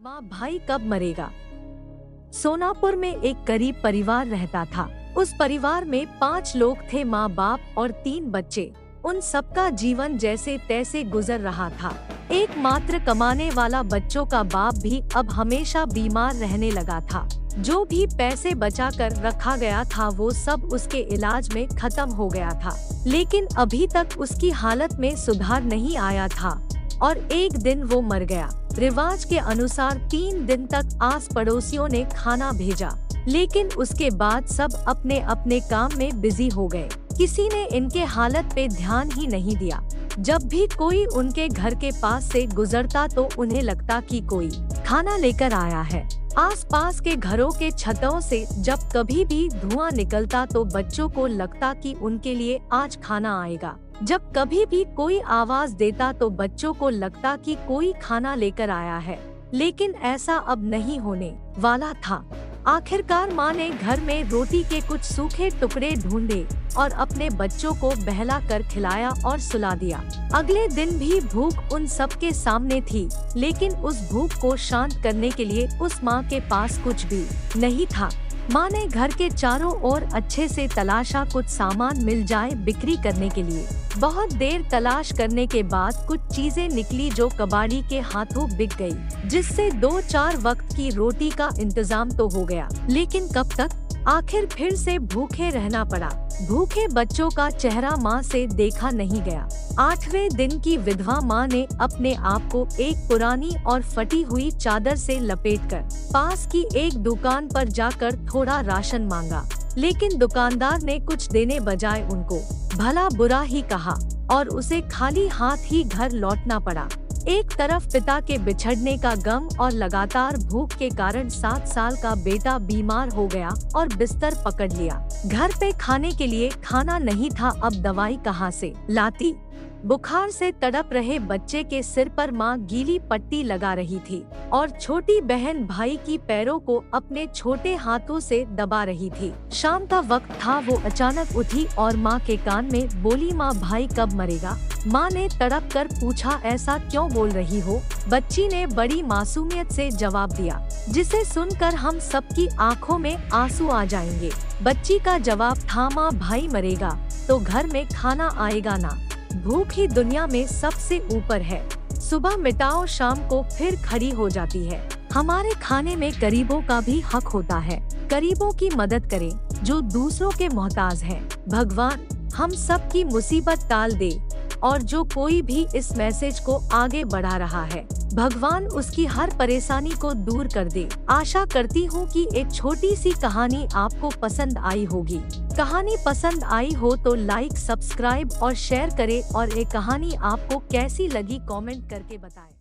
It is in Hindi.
माँ भाई कब मरेगा। सोनापुर में एक गरीब परिवार रहता था। उस परिवार में 5 लोग थे, माँ बाप और 3 बच्चे। उन सबका जीवन जैसे तैसे गुजर रहा था। एकमात्र कमाने वाला बच्चों का बाप भी अब हमेशा बीमार रहने लगा था। जो भी पैसे बचा कर रखा गया था वो सब उसके इलाज में खत्म हो गया था, लेकिन अभी तक उसकी हालत में सुधार नहीं आया था और एक दिन वो मर गया। रिवाज के अनुसार 3 दिन तक आस पड़ोसियों ने खाना भेजा, लेकिन उसके बाद सब अपने अपने काम में बिजी हो गए। किसी ने इनके हालत पे ध्यान ही नहीं दिया। जब भी कोई उनके घर के पास से गुजरता तो उन्हें लगता कि कोई खाना लेकर आया है। आसपास के घरों के छतों से जब कभी भी धुआं निकलता तो बच्चों को लगता कि उनके लिए आज खाना आएगा। जब कभी भी कोई आवाज देता तो बच्चों को लगता कि कोई खाना लेकर आया है, लेकिन ऐसा अब नहीं होने वाला था। आखिरकार माँ ने घर में रोटी के कुछ सूखे टुकड़े ढूंढे और अपने बच्चों को बहला कर खिलाया और सुला दिया। अगले दिन भी भूख उन सब के सामने थी, लेकिन उस भूख को शांत करने के लिए उस माँ के पास कुछ भी नहीं था। माँ ने घर के चारों ओर अच्छे से तलाशा, कुछ सामान मिल जाए बिक्री करने के लिए। बहुत देर तलाश करने के बाद कुछ चीजें निकली जो कबाड़ी के हाथों बिक गई, जिससे 2-4 वक्त की रोटी का इंतजाम तो हो गया, लेकिन कब तक। आखिर फिर से भूखे रहना पड़ा। भूखे बच्चों का चेहरा माँ से देखा नहीं गया। 8वें दिन की विधवा माँ ने अपने आप को एक पुरानी और फटी हुई चादर से लपेटकर पास की एक दुकान पर जाकर थोड़ा राशन मांगा, लेकिन दुकानदार ने कुछ देने बजाय उनको भला बुरा ही कहा और उसे खाली हाथ ही घर लौटना पड़ा। एक तरफ पिता के बिछड़ने का गम और लगातार भूख के कारण 7 साल का बेटा बीमार हो गया और बिस्तर पकड़ लिया। घर पे खाने के लिए खाना नहीं था, अब दवाई कहाँ से लाती। बुखार से तड़प रहे बच्चे के सिर पर माँ गीली पट्टी लगा रही थी और छोटी बहन भाई की पैरों को अपने छोटे हाथों से दबा रही थी। शाम का वक्त था, वो अचानक उठी और माँ के कान में बोली, माँ भाई कब मरेगा। माँ ने तड़प कर पूछा, ऐसा क्यों बोल रही हो। बच्ची ने बड़ी मासूमियत से जवाब दिया, जिसे सुनकर हम सबकी आंखों में आंसू आ जाएंगे। बच्ची का जवाब था, माँ भाई मरेगा तो घर में खाना आएगा ना। भूख ही दुनिया में सबसे ऊपर है। सुबह मिटाओ शाम को फिर खड़ी हो जाती है। हमारे खाने में गरीबों का भी हक होता है। गरीबों की मदद करें जो दूसरों के मोहताज हैं। भगवान हम सब की मुसीबत टाल दे और जो कोई भी इस मैसेज को आगे बढ़ा रहा है, भगवान उसकी हर परेशानी को दूर कर दे। आशा करती हूँ कि एक छोटी सी कहानी आपको पसंद आई होगी। कहानी पसंद आई हो तो लाइक, सब्सक्राइब और शेयर करें और एक कहानी आपको कैसी लगी कमेंट करके बताएं।